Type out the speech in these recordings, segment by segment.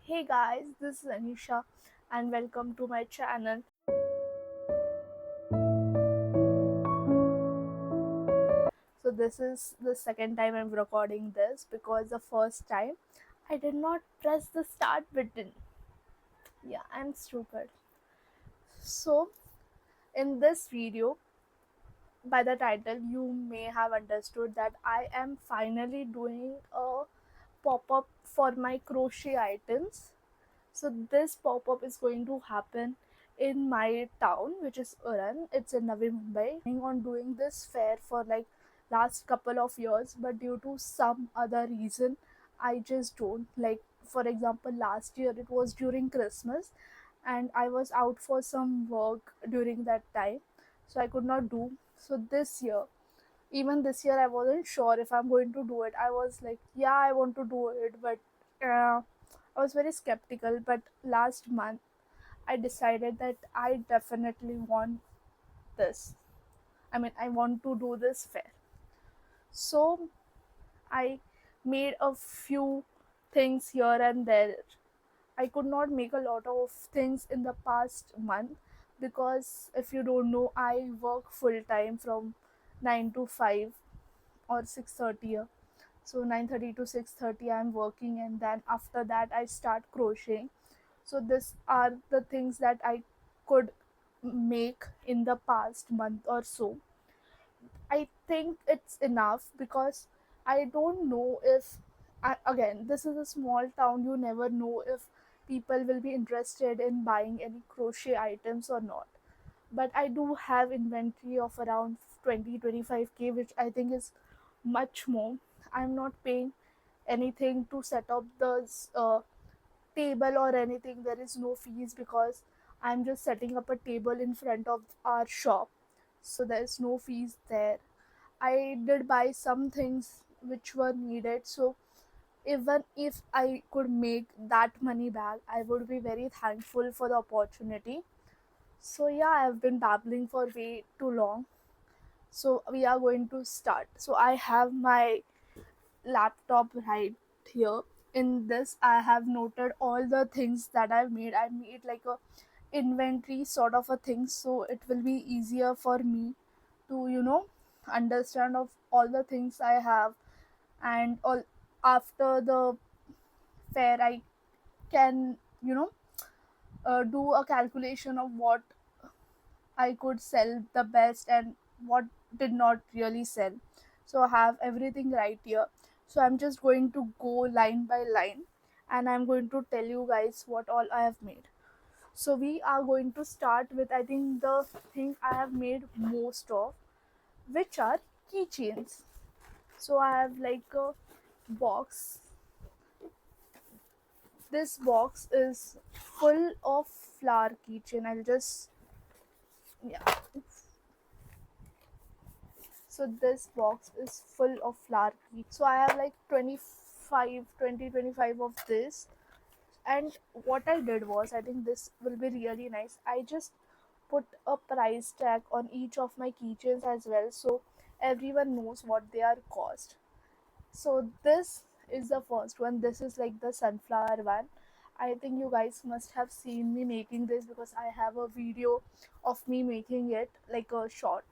Hey guys, this is Anisha and welcome to my channel. So this is the second time I'm recording this because the first time I did not press the start button. Yeah, I'm stupid. So in this video, by the title, you may have understood that I am finally doing a pop-up for my crochet items. So this pop-up is going to happen in my town, which is Uran. It's in Navi Mumbai. I'm on doing this fair for like last couple of years, but due to some other reason, I just don't. Like for example, last year it was during Christmas, and I was out for some work during that time, so I could not do. So this year, even this year, I wasn't sure if I'm going to do it. I was like, yeah, I want to do it, but I was very skeptical. But last month, I decided that I definitely want this. I mean, I want to do this fair. So I made a few things here and there. I could not make a lot of things in the past month because if you don't know, I work full time from 9 to 5 or 6:30. So 9:30 to 6:30 I'm working, and then after that I start crocheting. So these are the things that I could make in the past month or so. I think it's enough because I don't know if again, this is a small town. You never know if people will be interested in buying any crochet items or not. But I do have inventory of around 20-25K, which I think is much more. I'm not paying anything to set up the table or anything. There is no fees because I'm just setting up a table in front of our shop, so there's no fees there. I did buy some things which were needed, so even if I could make that money back, I would be very thankful for the opportunity. So yeah, I've been babbling for way too long, so we are going to start. So I have my laptop right here. In this I have noted all the things that I made like a inventory sort of a thing, so it will be easier for me to understand of all the things I have. And all after the fair I can do a calculation of what I could sell the best and what did not really sell. So I have everything right here. So I'm just going to go line by line, and I'm going to tell you guys what all I have made. So we are going to start with, I think, the thing I have made most of, which are keychains. So I have like a box. This box is full of flower keychain. I'll just, yeah. So this box is full of flower key. So I have like 25 of this. And what I did was, I think this will be really nice. I just put a price tag on each of my keychains as well, so everyone knows what they are cost. So this is the first one. This is like the sunflower one. I think you guys must have seen me making this because I have a video of me making it, like a short,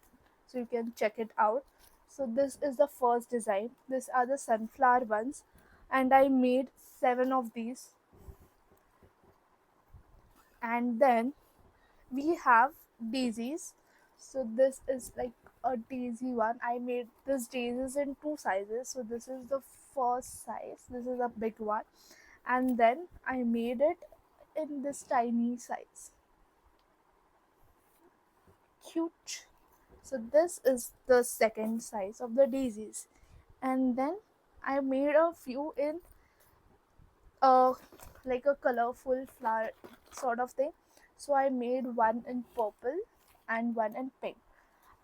so you can check it out. So this is the first design. These are the sunflower ones, and I made 7 of these. And then we have daisies. So this is like a daisy one. I made this daisies in two sizes. So this is the first size, this is a big one, and then I made it in this tiny size. Cute. So this is the second size of the daisies, and then I made a few in uh like a colorful flower sort of thing. So I made one in purple and one in pink.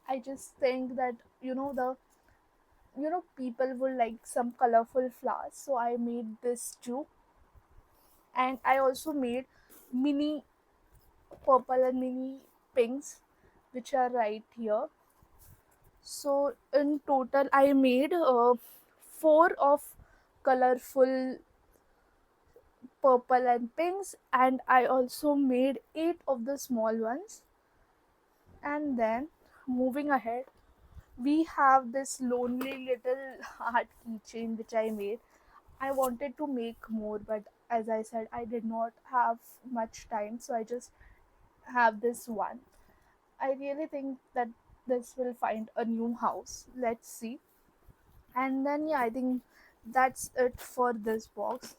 I just think that the people would like some colorful flowers, so I made this too. And I also made mini purple and mini pinks, which are right here. So in total I made 4 of colorful purple and pinks, and I also made 8 of the small ones. And then moving ahead, we have this lonely little heart keychain which I made. I wanted to make more, but as I said, I did not have much time, so I just have this one. I really think that this will find a new house. Let's see. And then, yeah, I think that's it for this box.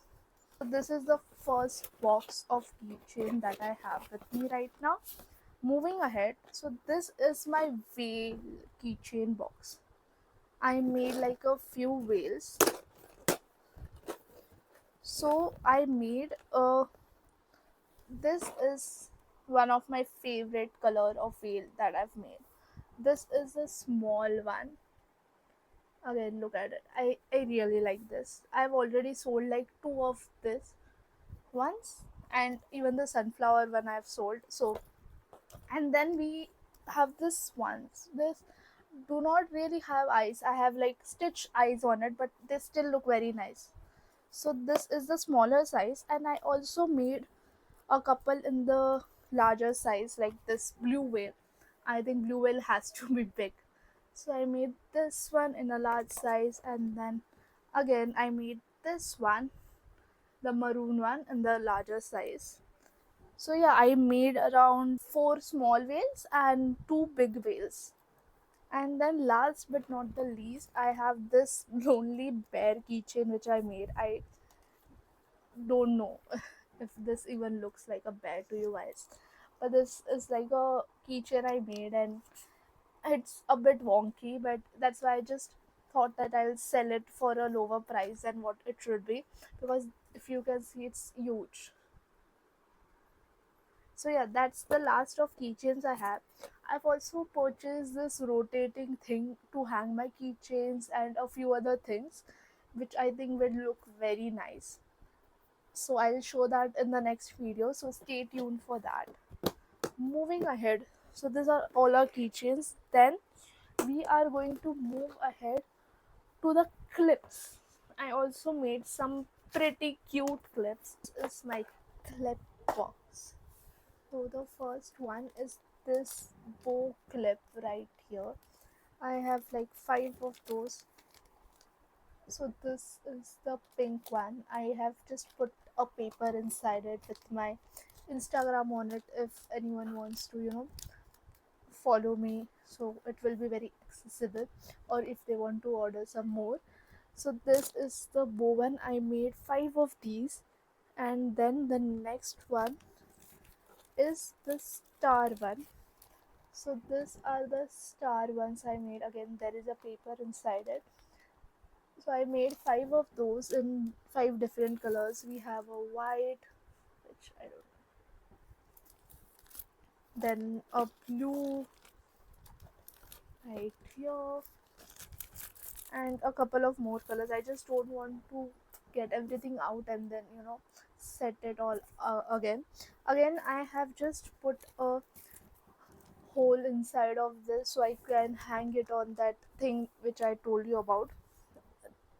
So this is the first box of keychain that I have with me right now. Moving ahead, so this is my whale keychain box. I made like a few whales. So I made a, this is one of my favorite color of whale that I've made. This is a small one. Again, look at it. I really like this. I've already sold like two of this once, and even the sunflower one I've sold. So, and then we have this ones. This do not really have eyes. I have like stitch eyes on it, but they still look very nice. So this is the smaller size, and I also made a couple in the larger size, like this blue whale. I think blue whale has to be big. So I made this one in a large size, and then again I made this one, the maroon one, in the larger size. So yeah, I made around 4 small whales and 2 big whales. And then last but not the least, I have this lonely bear keychain which I made. I don't know if this even looks like a bear to you guys. But this is like a keychain I made, and it's a bit wonky, but that's why I just thought that I'll sell it for a lower price than what it should be, because if you can see, it's huge. So yeah, that's the last of keychains I have. I've also purchased this rotating thing to hang my keychains and a few other things which I think will look very nice. So I'll show that in the next video, so stay tuned for that. Moving ahead, so these are all our keychains. Then we are going to move ahead to the clips. I also made some pretty cute clips. This is my clip box. So the first one is this bow clip right here. I have like 5 of those. So this is the pink one. I have just put a paper inside it with my Instagram on it if anyone wants to, follow me. So it will be very accessible, or if they want to order some more. So this is the bow one. I made 5 of these. And then the next one is the star one. So these are the star ones I made. Again, there is a paper inside it. So I made 5 of those in 5 different colors. We have a white, which I don't know, then a blue right here, and a couple of more colors. I just don't want to get everything out and then set it all again. Again, I have just put a hole inside of this so I can hang it on that thing which I told you about.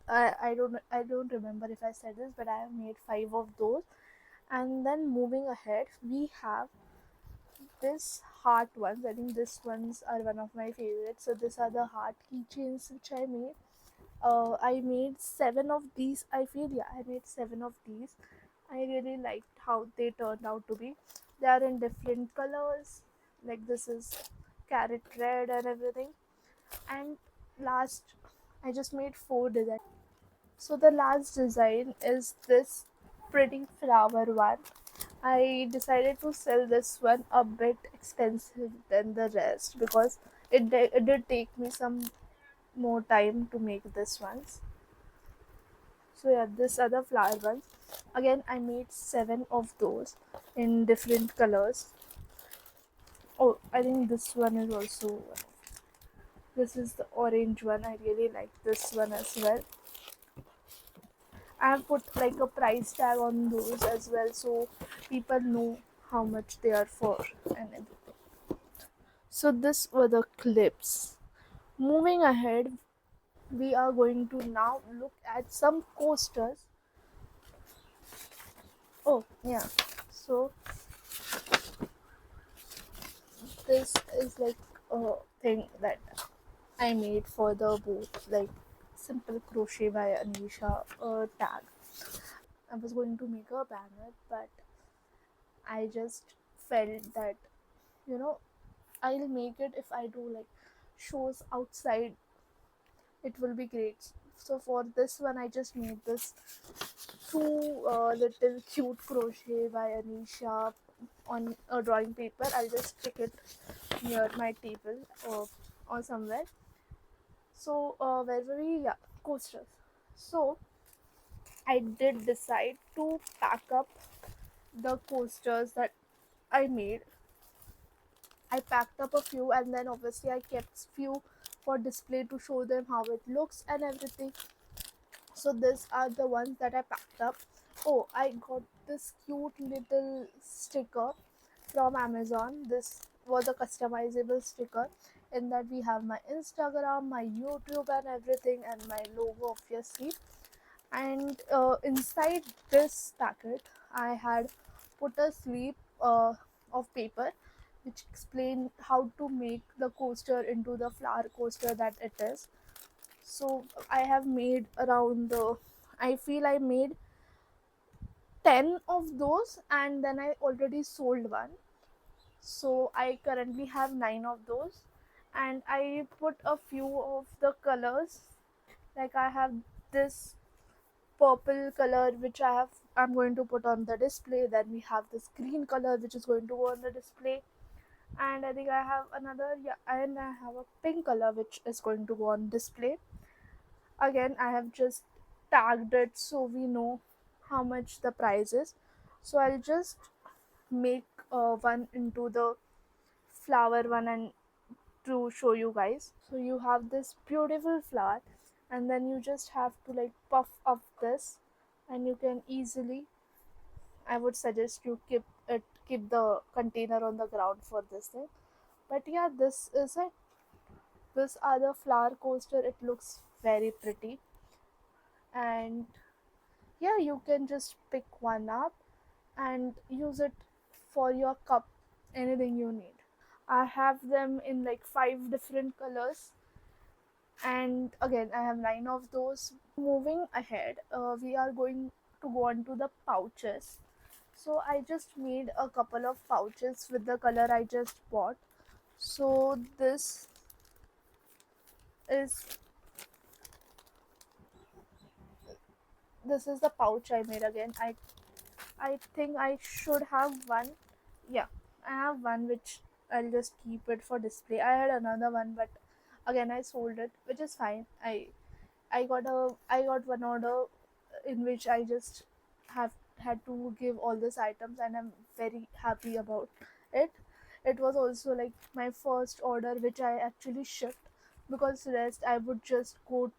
I don't remember if I said this, but I have made 5 of those. And then moving ahead, we have this heart ones. I think these ones are one of my favorites. So these are the heart keychains which I made. I made 7 of these. I feel, yeah, I made 7 of these. I really liked how they turned out to be. They are in different colors. Like this is carrot red and everything. And last, I just made 4 designs. So the last design is this pretty flower one. I decided to sell this one a bit expensive than the rest because it did take me some more time to make this ones. So yeah, this other flower ones. Again, I made 7 of those in different colors. Oh, I think this one is also. This is the orange one. I really like this one as well. I have put like a price tag on those as well, so people know how much they are for and everything. So this were the clips. Moving ahead, we are going to now look at some coasters. Oh yeah, so this is like a thing that I made for the booth, like simple crochet by Anisha tag. I was going to make a banner, but I just felt that, you know, I'll make it if I do like shows outside, it will be great. So for this one, I just made this two little cute crochet by Anisha on a drawing paper. I'll just stick it near my table or somewhere. So where were we? Yeah, coasters. So I did decide to pack up the coasters that I made. I packed up a few and then obviously I kept few for display to show them how it looks and everything. So these are the ones that I packed up. Oh, I got this cute little sticker from Amazon. This was a customizable sticker in that we have my Instagram, my YouTube and everything and my logo obviously. And inside this packet I had put a slip of paper which explained how to make the coaster into the flower coaster that it is. So I have made around I feel I made 10 of those and then I already sold one. So I currently have 9 of those and I put a few of the colors, like I have this purple color which I'm going to put on the display. Then we have this green color which is going to go on the display, and I think I have another, yeah, and I have a pink color which is going to go on display. Again, I have just tagged it so we know how much the price is. So I'll just make one into the flower one and to show you guys. So you have this beautiful flower and then you just have to like puff up this and you can easily, I would suggest you keep the container on the ground for this thing. But yeah, this is it. This other flower coaster, it looks very pretty. And yeah, you can just pick one up and use it for your cup, anything you need. I have them in like 5 different colors, and again I have 9 of those. Moving ahead, we are going to go on to the pouches. So I just made a couple of pouches with the color I just bought. So is this is the pouch I made. Again, I think I should have one. Yeah, I have one which I'll just keep it for display. I had another one, but again I sold it, which is fine. I got one order in which I just have had to give all these items, and I'm very happy about it. It was also like my first order which I actually shipped, because rest I would just go,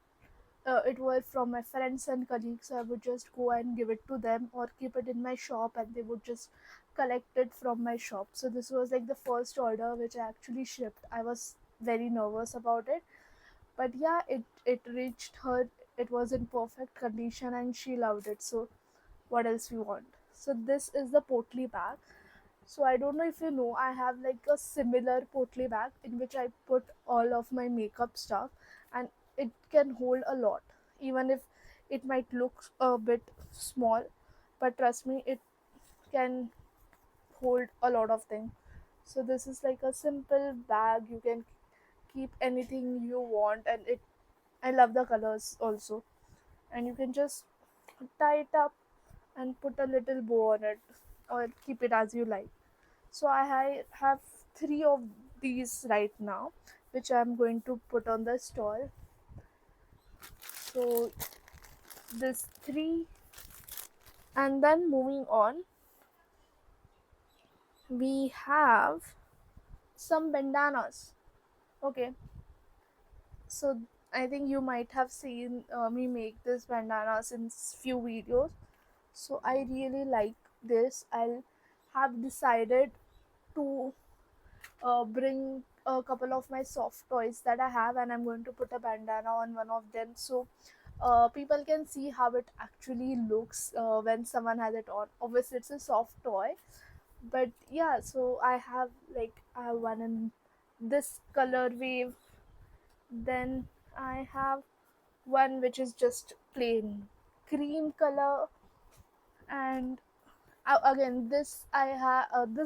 it was from my friends and colleagues, so I would just go and give it to them or keep it in my shop and they would just collect it from my shop. So this was like the first order which I actually shipped. I was very nervous about it, but yeah, it reached her. It was in perfect condition and she loved it. So what else we want? So this is the potli bag. So I don't know if you know, I have like a similar potli bag in which I put all of my makeup stuff, and it can hold a lot, even if it might look a bit small, but trust me, it can hold a lot of things. So this is like a simple bag. You can keep anything you want, and it, I love the colors also. And you can just tie it up and put a little bow on it, or keep it as you like. So have 3 of these right now, which I'm going to put on the stall. So this 3, and then moving on, we have some bandanas. Okay, so I think you might have seen me make this bandanas in few videos. So I really like this. I'll have decided to bring a couple of my soft toys that I have, and I'm going to put a bandana on one of them. So people can see how it actually looks when someone has it on. Obviously it's a soft toy, but yeah, so I have one in this color wave, then I have one which is just plain cream color, and again this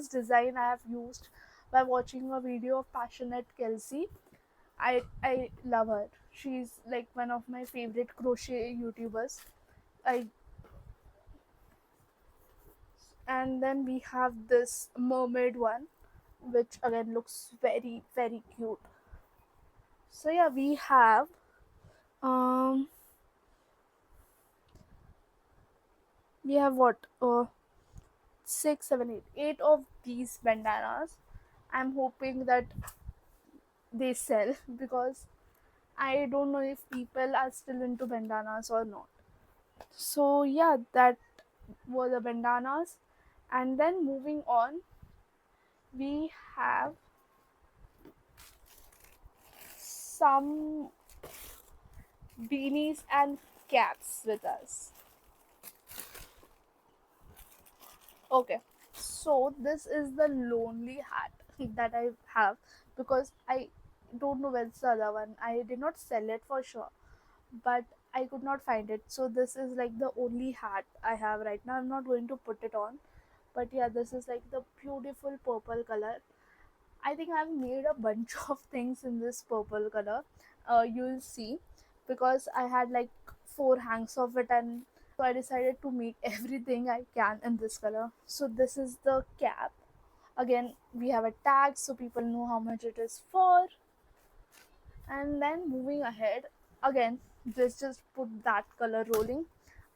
design I have used by watching a video of Passionate Kelsey. I love her. She's like one of my favorite crochet YouTubers. I And then we have this mermaid one, which again looks very very cute. So yeah, um we have what, 6, 7, 8 of these bandanas. I'm hoping that they sell because I don't know if people are still into bandanas or not. So yeah, that were the bandanas. And then moving on, we have some beanies and caps with us. Okay, so this is the lonely hat that I have because I don't know where's the other one. I did not sell it for sure, but I could not find it. So this is like the only hat I have right now. I'm not going to put it on, but yeah, this is like the beautiful purple color. I think I've made a bunch of things in this purple color. You'll see, because I had like four hangs of it, and so I decided to make everything I can in this color. So this is the cap. Again, we have a tag so people know how much it is for. And then moving ahead, again, let's just put that color rolling.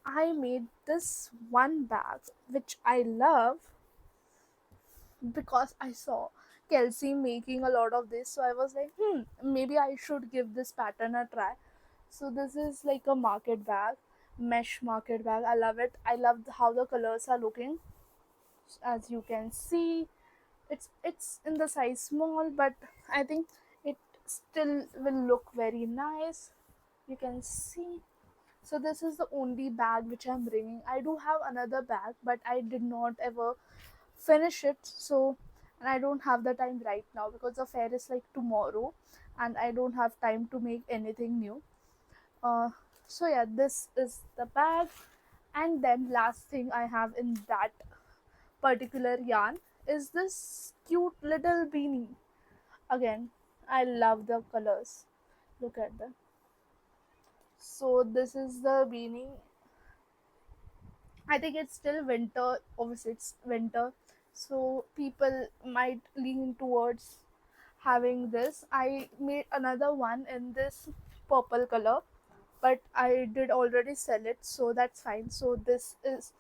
I made this one bag which I love because I saw Kelsey making a lot of this. So I was like, maybe I should give this pattern a try. So this is like a market bag, mesh market bag. I love it. I love how the colors are looking. As you can see, it's in the size small, but I think it still will look very nice. You can see. So this is the only bag which I'm bringing. I do have another bag, but I did not ever finish it. So, and I don't have the time right now because the fair is like tomorrow, and I don't have time to make anything new. Uh, so yeah, this is the bag, and then last thing I have in that particular yarn is this cute little beanie. Again, I love the colors. Look at them. So this is the beanie. I think it's still winter. Obviously, it's winter, so people might lean towards having this. I made another one in this purple color, but I did already sell it, so that's fine. So this is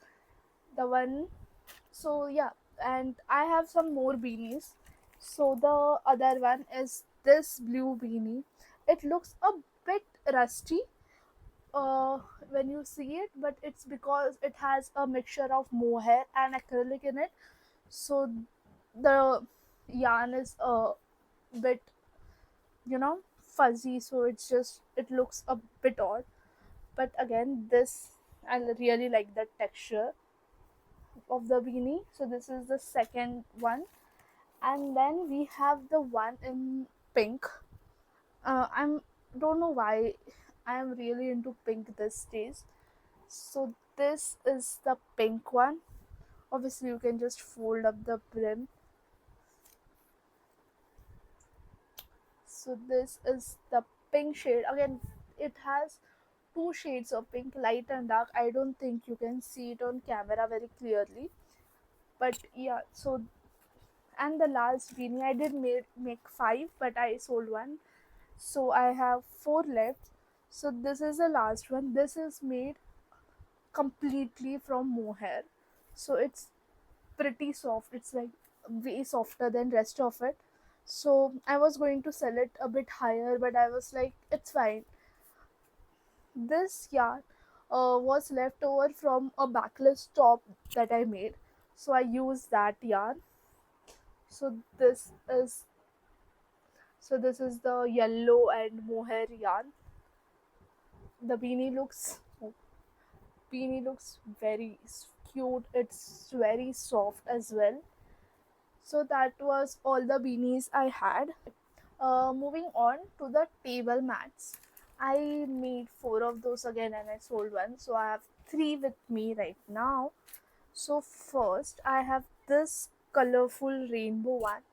the one. So yeah, and I have some more beanies. So the other one is this blue beanie. It looks a bit rusty uh, when you see it, but it's because it has a mixture of mohair and acrylic in it. So the yarn is a bit, fuzzy. So it looks a bit odd. But again, this I really like the texture of the beanie. So this is the second one, and then we have the one in pink. I'm don't know why I am really into pink these days. So this is the pink one. Obviously, you can just fold up the brim. So this is the pink shade. Again, it has two shades of pink, light and dark. I don't think you can see it on camera very clearly. But yeah, so and the last beanie I did make five, but I sold one. So I have four left. So this is the last one. This is made completely from mohair. So it's pretty soft. It's like way softer than rest of it. So I was going to sell it a bit higher, but I was like, it's fine. This yarn was left over from a backless top that I made. So I used that yarn. So this is the yellow and mohair yarn. The beanie looks very cute. It's very soft as well. So that was all the beanies I had. Moving on to the table mats. I made four of those again and I sold one. So I have three with me right now. So first I have this colorful rainbow one.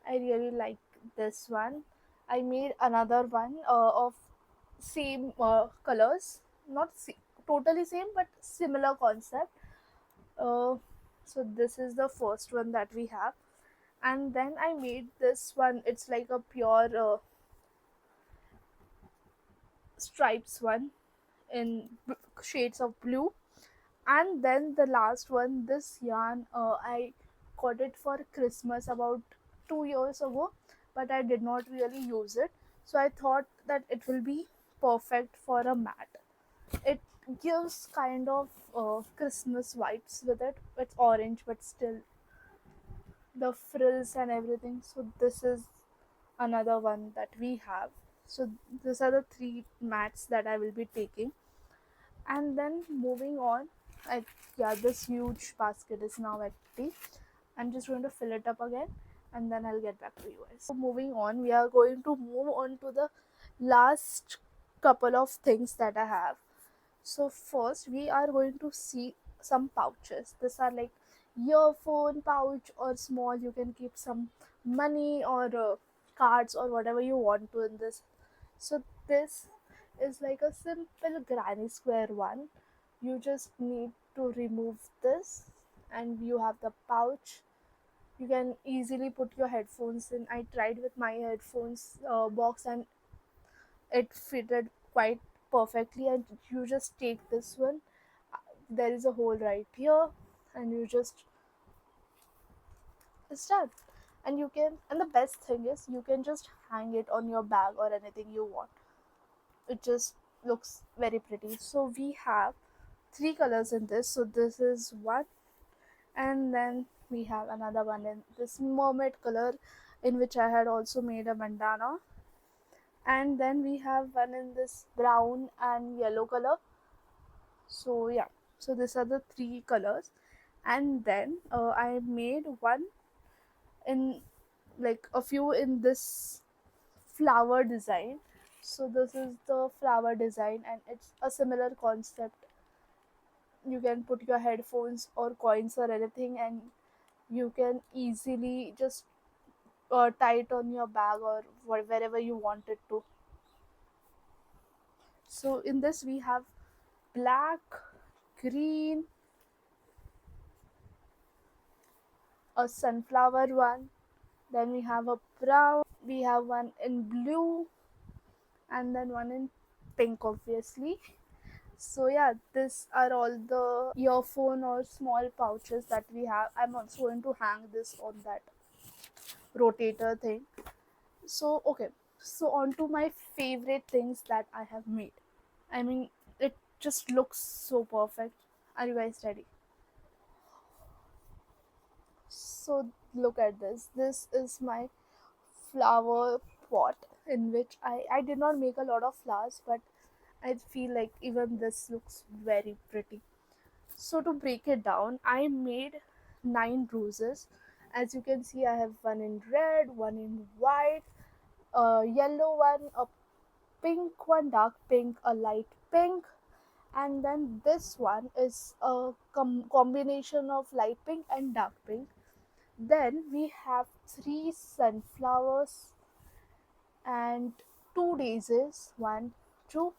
I really like this one. I made another one of same colors, not totally same but similar concept. Uh, so this is the first one that we have, and then I made this one. It's like a pure stripes one in shades of blue. And then the last one, this yarn, I got it for Christmas about 2 years ago, but I did not really use it. So I thought that it will be perfect for a mat. It gives kind of Christmas vibes with it. It's orange, but still the frills and everything. So this is another one that we have. So these are the three mats that I will be taking. And then moving on, I yeah, this huge basket is now empty. I'm just going to fill it up again and then I'll get back to you guys. So moving on, we are going to move on to the last couple of things that I have. So first we are going to see some pouches. These are like earphone pouch or small. You can keep some money or cards or whatever you want to in this. So this is like a simple granny square one. You just need to remove this and you have the pouch. You can easily put your headphones in. I tried with my headphones box and it fitted quite perfectly, and you just take this one. There is a hole right here and you just start. And you can, and the best thing is you can just hang it on your bag or anything you want. It just looks very pretty. So we have three colors in this. So this is one, and then we have another one in this mermaid color, in which I had also made a bandana. And then we have one in this brown and yellow color. So yeah, so these are the three colors. And then I made one in, like a few in this flower design. So this is the flower design and it's a similar concept. You can put your headphones or coins or anything and you can easily just tie it on your bag or wherever you want it to. So in this we have black, green, a sunflower one, then we have a brown, we have one in blue, and then one in pink obviously. So yeah, these are all the earphone or small pouches that we have. I'm also going to hang this on that rotator thing. So okay, so on to my favorite things that I have made. I mean, it just looks so perfect. Are you guys ready? So look at this. This is my flower pot in which I did not make a lot of flowers, but I feel like even this looks very pretty. So to break it down, I made 9 roses. As you can see, I have one in red, one in white, a yellow one, a pink one, dark pink, a light pink, and then this one is a combination of light pink and dark pink. Then we have three sunflowers and two daisies, one, two.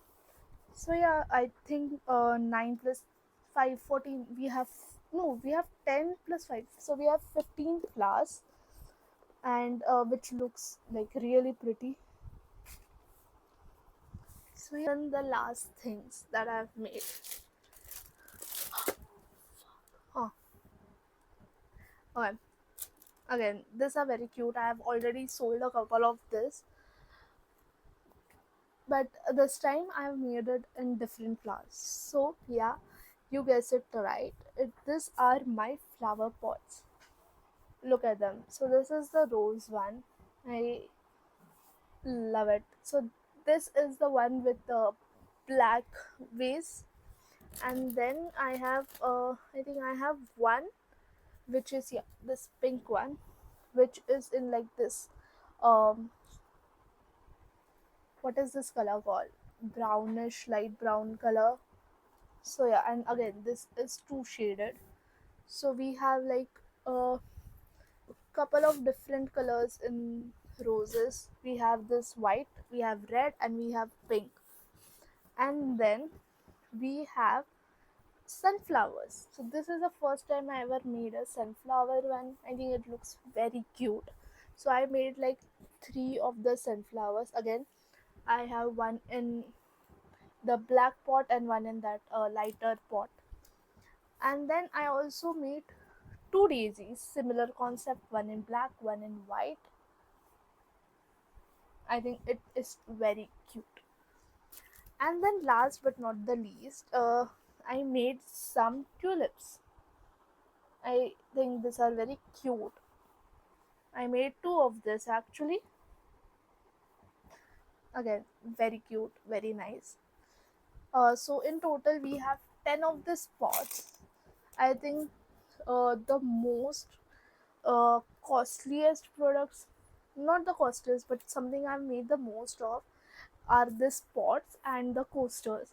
So yeah, I think 9 plus 5, 14. We have, no, we have 10 plus 5. So we have 15 flowers, and which looks like really pretty. So yeah, and the last things that I've made. Oh, okay. Again, these are very cute. I have already sold a couple of this, but this time I have made it in different flowers. So yeah, you guessed it right. These are my flower pots. Look at them. So this is the rose one. I love it. So this is the one with the black vase, and then I have I think I have one which is, yeah, this pink one, which is in like this um what is this color called, brownish light brown color. So yeah, and again this is two shaded. So we have like a couple of different colors in roses. We have this white, we have red, and we have pink. And then we have sunflowers. So this is the first time I ever made a sunflower one. I think it looks very cute. So I made like three of the sunflowers. Again, I have one in the black pot and one in that lighter pot. And then I also made two daisies, similar concept, one in black, one in white. I think it is very cute. And then last but not the least, I made some tulips. I think these are very cute. I made two of this actually. Again, very cute, very nice. So in total, we have 10 of these pots. I think the most costliest products, not the costliest, but something I've made the most of, are these pots and the coasters.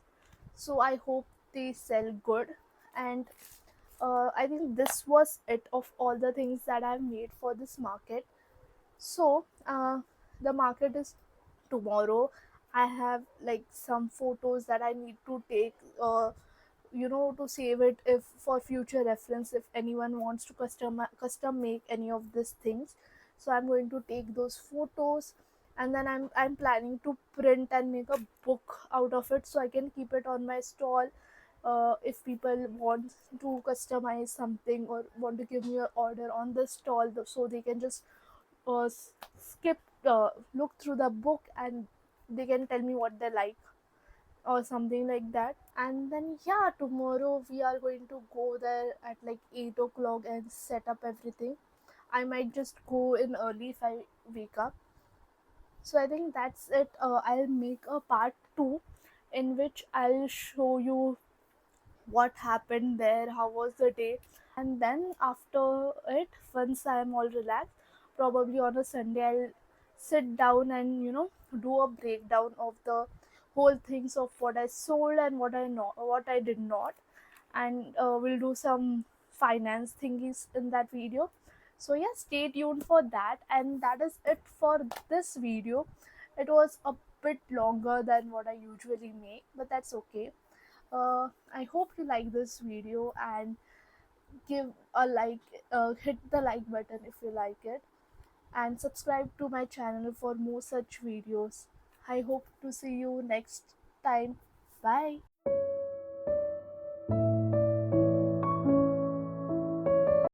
So I hope they sell good. And I think this was it of all the things that I've made for this market. So the market is tomorrow. I have like some photos that I need to take, to save it if for future reference, if anyone wants to custom make any of these things. So I'm going to take those photos, and then I'm planning to print and make a book out of it so I can keep it on my stall. If people want to customize something or want to give me an order on the stall, so they can just skip look through the book, and they can tell me what they like or something like that. And then yeah, tomorrow we are going to go there at like 8 o'clock and set up everything. I might just go in early if I wake up. So I think that's it. I'll make a part 2 in which I'll show you what happened there, how was the day. And then after it, once I am all relaxed, probably on a Sunday, I'll sit down and do a breakdown of the whole things of what I sold and what I did not. And we'll do some finance thingies in that video. So yeah, stay tuned for that. And that is it for this video. It was a bit longer than what I usually make, but that's okay. I hope you like this video, and give a like, hit the like button if you like it, and subscribe to my channel for more such videos. I hope to see you next time. Bye.